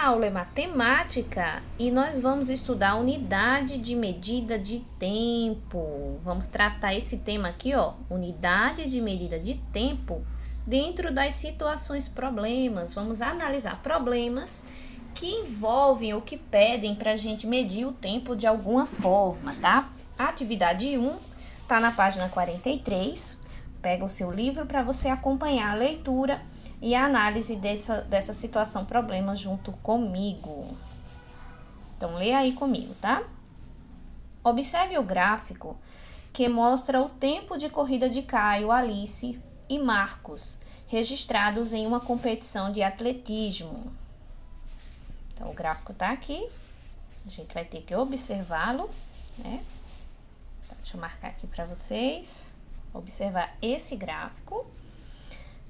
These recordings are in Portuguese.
A aula é matemática e nós vamos estudar a unidade de medida de tempo. Vamos tratar esse tema aqui, ó, unidade de medida de tempo dentro das situações problemas. Vamos analisar problemas que envolvem ou que pedem para a gente medir o tempo de alguma forma, tá? A atividade 1 tá na página 43. Pega o seu livro para você acompanhar a leitura e a análise dessa situação problema junto comigo. Então, lê aí comigo, tá? Observe o gráfico que mostra o tempo de corrida de Caio, Alice e Marcos, registrados em uma competição de atletismo. Então, o gráfico tá aqui. A gente vai ter que observá-lo, né? Então, deixa eu marcar aqui para vocês. Observar esse gráfico.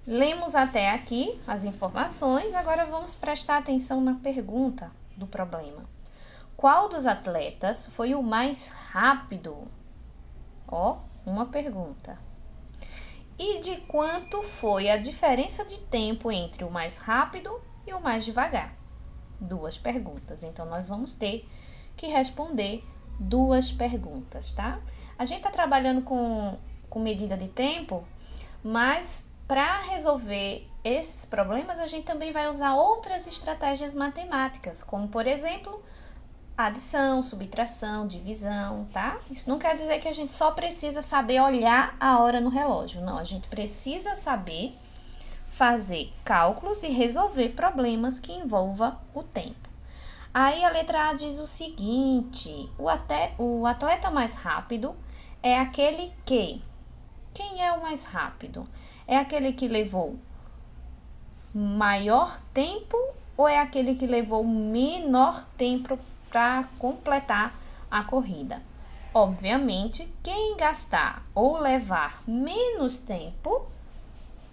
Lemos até aqui as informações, agora vamos prestar atenção na pergunta do problema. Qual dos atletas foi o mais rápido? Ó, uma pergunta. E de quanto foi a diferença de tempo entre o mais rápido e o mais devagar? Duas perguntas, então nós vamos ter que responder duas perguntas, tá? A gente tá trabalhando com medida de tempo, mas para resolver esses problemas, a gente também vai usar outras estratégias matemáticas, como, por exemplo, adição, subtração, divisão, tá? Isso não quer dizer que a gente só precisa saber olhar a hora no relógio, não. A gente precisa saber fazer cálculos e resolver problemas que envolvam o tempo. Aí a letra A diz o seguinte: o atleta mais rápido é aquele que... Quem é o mais rápido? É aquele que levou maior tempo ou é aquele que levou menor tempo para completar a corrida? Obviamente, quem gastar ou levar menos tempo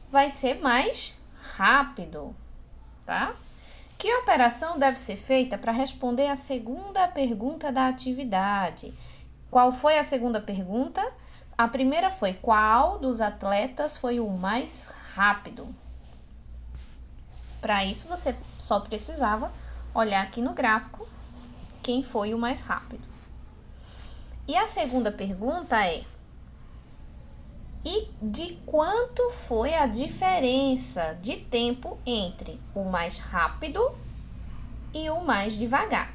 vai ser mais rápido, tá? Que operação deve ser feita para responder a segunda pergunta da atividade? Qual foi a segunda pergunta? A primeira foi: qual dos atletas foi o mais rápido? Para isso, você só precisava olhar aqui no gráfico quem foi o mais rápido. E a segunda pergunta é: e de quanto foi a diferença de tempo entre o mais rápido e o mais devagar?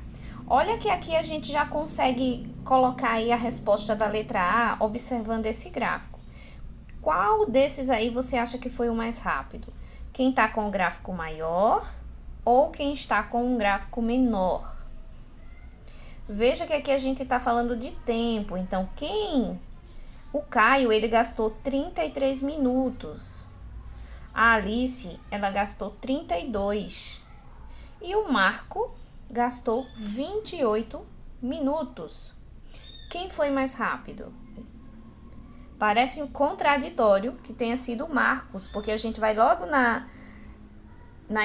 Olha que aqui a gente já consegue colocar aí a resposta da letra A observando esse gráfico. Qual desses aí você acha que foi o mais rápido? Quem está com o gráfico maior ou quem está com um gráfico menor? Veja que aqui a gente está falando de tempo, então o Caio, ele gastou 33 minutos. A Alice, ela gastou 32. E o Marco gastou 28 minutos. Quem foi mais rápido? Parece contraditório que tenha sido o Marcos, porque a gente vai logo na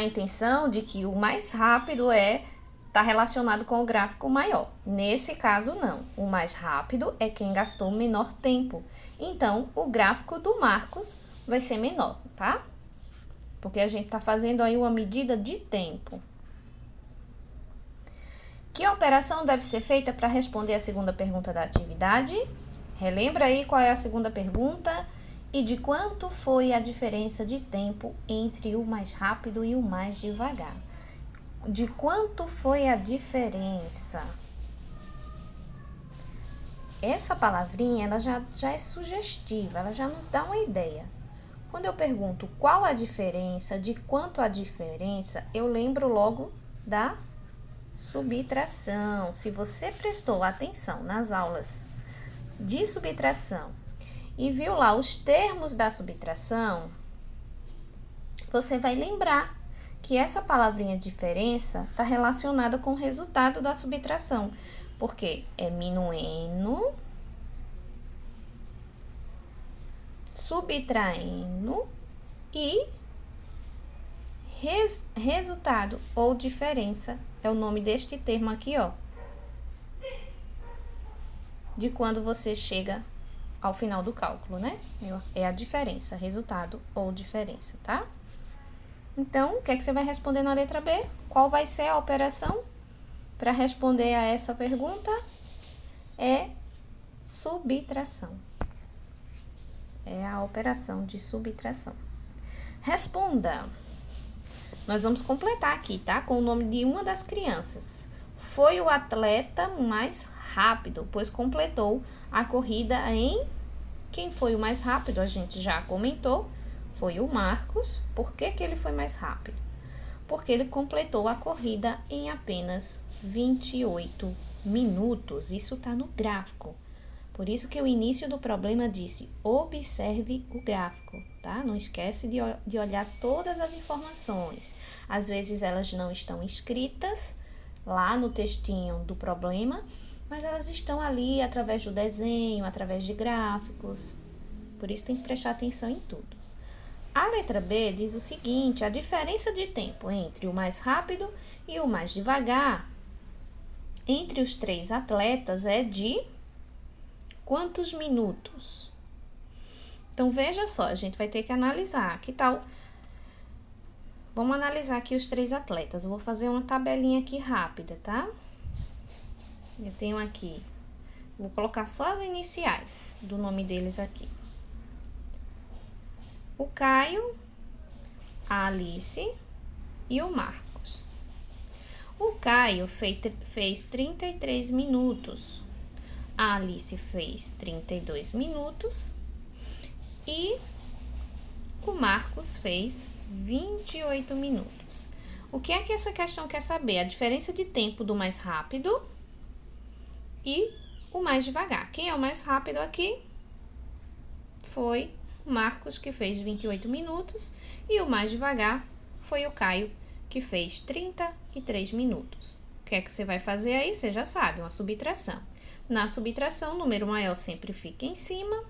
intenção de que o mais rápido está relacionado com o gráfico maior. Nesse caso, não. O mais rápido é quem gastou menor tempo. Então, o gráfico do Marcos vai ser menor, tá? Porque a gente está fazendo aí uma medida de tempo. Que operação deve ser feita para responder a segunda pergunta da atividade? Relembra aí qual é a segunda pergunta e de quanto foi a diferença de tempo entre o mais rápido e o mais devagar. De quanto foi a diferença? Essa palavrinha, ela já é sugestiva, ela já nos dá uma ideia. Quando eu pergunto qual a diferença, de quanto a diferença, eu lembro logo da subtração. Se você prestou atenção nas aulas de subtração e viu lá os termos da subtração, você vai lembrar que essa palavrinha diferença está relacionada com o resultado da subtração, porque é minuendo, subtraindo e resultado ou diferença é o nome deste termo aqui, ó, de quando você chega ao final do cálculo, né? É a diferença, resultado ou diferença, tá? Então, o que é que você vai responder na letra B? Qual vai ser a operação para responder a essa pergunta? É subtração. É a operação de subtração. Responda. Nós vamos completar aqui, tá? Com o nome de uma das crianças. Foi o atleta mais rápido, pois completou a corrida em... Quem foi o mais rápido? A gente já comentou. Foi o Marcos. Por que que ele foi mais rápido? Porque ele completou a corrida em apenas 28 minutos. Isso está no gráfico. Por isso que o início do problema disse, observe o gráfico, tá? Não esquece de olhar todas as informações. Às vezes elas não estão escritas lá no textinho do problema, mas elas estão ali através do desenho, através de gráficos. Por isso tem que prestar atenção em tudo. A letra B diz o seguinte, a diferença de tempo entre o mais rápido e o mais devagar entre os 3 atletas é de quantos minutos? Então, veja só, a gente vai ter que analisar. Que tal? Vamos analisar aqui os 3 atletas. Eu vou fazer uma tabelinha aqui rápida, tá? Eu tenho aqui, vou colocar só as iniciais do nome deles aqui. O Caio, a Alice e o Marcos. O Caio fez 33 minutos. A Alice fez 32 minutos e o Marcos fez 28 minutos. O que é que essa questão quer saber? A diferença de tempo do mais rápido e o mais devagar. Quem é o mais rápido aqui? Foi o Marcos, que fez 28 minutos, e o mais devagar foi o Caio, que fez 33 minutos. O que é que você vai fazer aí? Você já sabe, uma subtração. Na subtração, o número maior sempre fica em cima.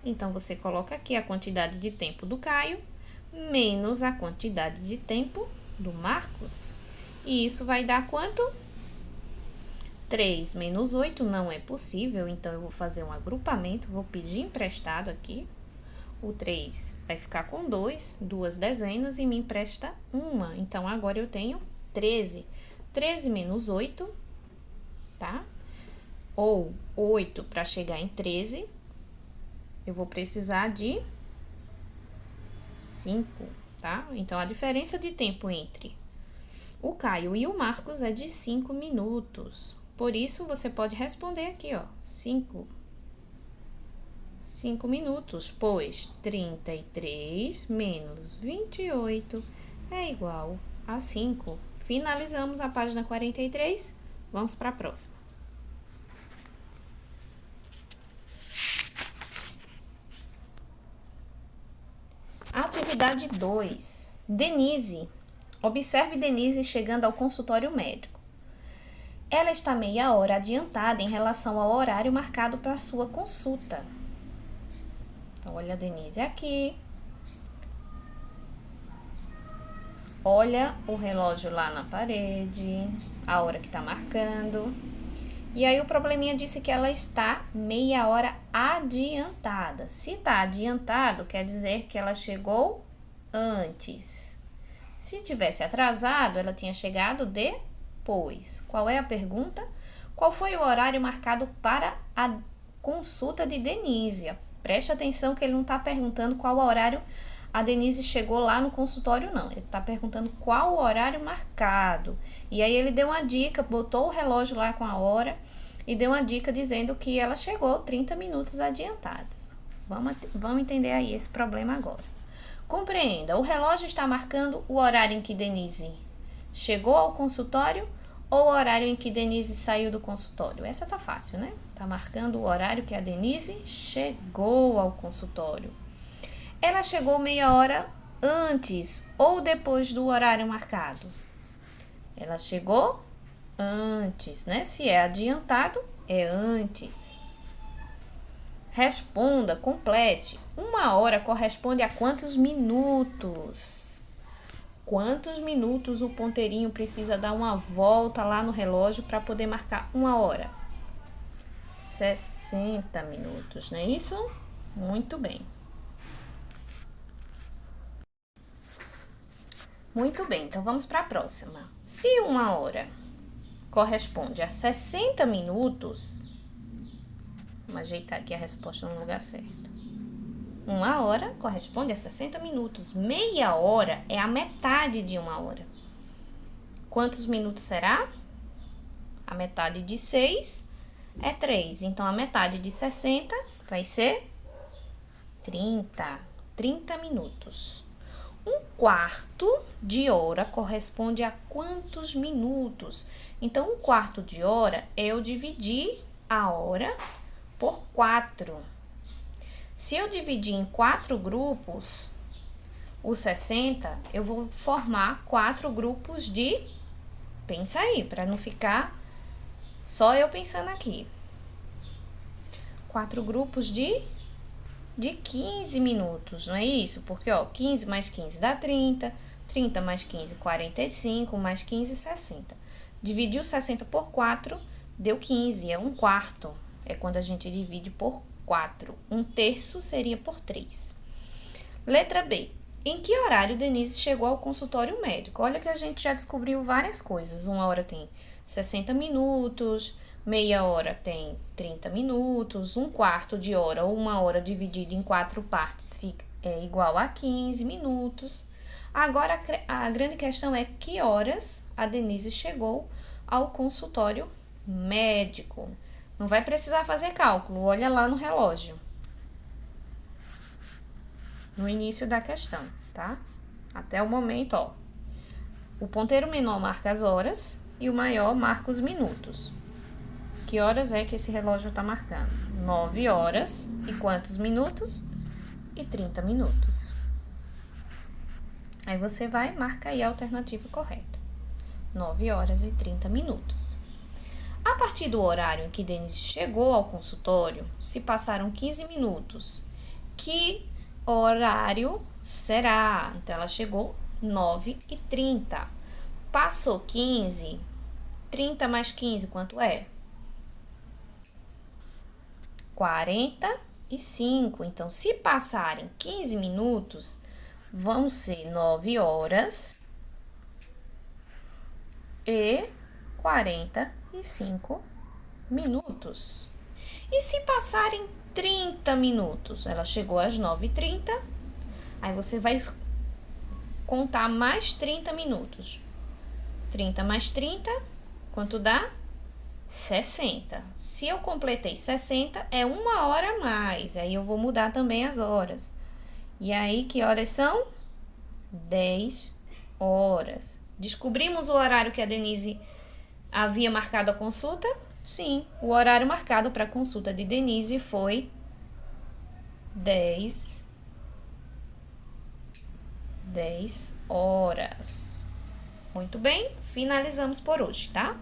Então, você coloca aqui a quantidade de tempo do Caio menos a quantidade de tempo do Marcos. E isso vai dar quanto? 3 menos 8 não é possível, então eu vou fazer um agrupamento, vou pedir emprestado aqui. O 3 vai ficar com 2 dezenas e me empresta 1. Então, agora eu tenho 13. 13 menos 8, tá? Ou 8 para chegar em 13, eu vou precisar de 5, tá? Então, a diferença de tempo entre o Caio e o Marcos é de 5 minutos. Por isso, você pode responder aqui, ó, 5 minutos, pois 33 menos 28 é igual a 5. Finalizamos a página 43, vamos para a próxima. Atividade 2. Denise. Observe Denise chegando ao consultório médico. Ela está meia hora adiantada em relação ao horário marcado para sua consulta. Então, olha a Denise aqui. Olha o relógio lá na parede, a hora que está marcando. E aí o probleminha disse que ela está meia hora adiantada. Se está adiantado, quer dizer que ela chegou antes. Se tivesse atrasado, ela tinha chegado depois. Qual é a pergunta? Qual foi o horário marcado para a consulta de Denise? Preste atenção que ele não está perguntando qual horário a Denise chegou lá no consultório, não. Ele está perguntando qual o horário marcado. E aí ele deu uma dica, botou o relógio lá com a hora e deu uma dica dizendo que ela chegou 30 minutos adiantadas. Vamos entender aí esse problema agora. Compreenda, o relógio está marcando o horário em que Denise chegou ao consultório ou o horário em que Denise saiu do consultório? Essa tá fácil, né? Tá marcando o horário que a Denise chegou ao consultório. Ela chegou meia hora antes ou depois do horário marcado? Ela chegou antes, né? Se é adiantado, é antes. Responda, complete. 1 hora corresponde a quantos minutos? Quantos minutos o ponteirinho precisa dar uma volta lá no relógio para poder marcar 1 hora? 60 minutos, não é isso? Muito bem. Muito bem, então vamos para a próxima. Se 1 hora corresponde a 60 minutos, vamos ajeitar aqui a resposta no lugar certo. 1 hora corresponde a 60 minutos. Meia hora é a metade de 1 hora. Quantos minutos será? A metade de 6 é 3. Então, a metade de 60 vai ser 30 minutos. 1/4 de hora corresponde a quantos minutos? Então, 1/4 de hora é eu dividir a hora por 4. Se eu dividir em 4 grupos, os 60, eu vou formar 4 grupos de... Pensa aí, para não ficar só eu pensando aqui. 4 grupos de 15 minutos, não é isso? Porque, ó, 15 mais 15 dá 30, 30 mais 15, 45, mais 15, 60. Dividiu 60 por 4, deu 15, é 1/4. É quando a gente divide por 4. 1/3 seria por 3. Letra B. Em que horário Denise chegou ao consultório médico? Olha que a gente já descobriu várias coisas. 1 hora tem 60 minutos, meia hora tem 30 minutos, 1/4 de hora ou 1 hora dividido em 4 partes é igual a 15 minutos. Agora, a grande questão é que horas a Denise chegou ao consultório médico. Não vai precisar fazer cálculo, olha lá no relógio. No início da questão, tá? Até o momento, ó. O ponteiro menor marca as horas e o maior marca os minutos. Que horas é que esse relógio tá marcando? 9 horas e quantos minutos? E 30 minutos. Aí você vai e marca aí a alternativa correta. 9 horas e 30 minutos. A partir do horário em que Denise chegou ao consultório, se passaram 15 minutos. Que horário será? Então, ela chegou 9h30. Passou 15, 30 mais 15, quanto é? 45. Então, se passarem 15 minutos, vão ser 9 horas e 45 minutos. E se passarem 30 minutos? Ela chegou às 9h30, aí você vai contar mais 30 minutos. 30 mais 30, quanto dá? 60. Se eu completei 60, é 1 hora a mais. Aí eu vou mudar também as horas. E aí, que horas são? 10 horas. Descobrimos o horário que a Denise havia marcado a consulta? Sim, o horário marcado para a consulta de Denise foi 10 horas. Muito bem, finalizamos por hoje, tá?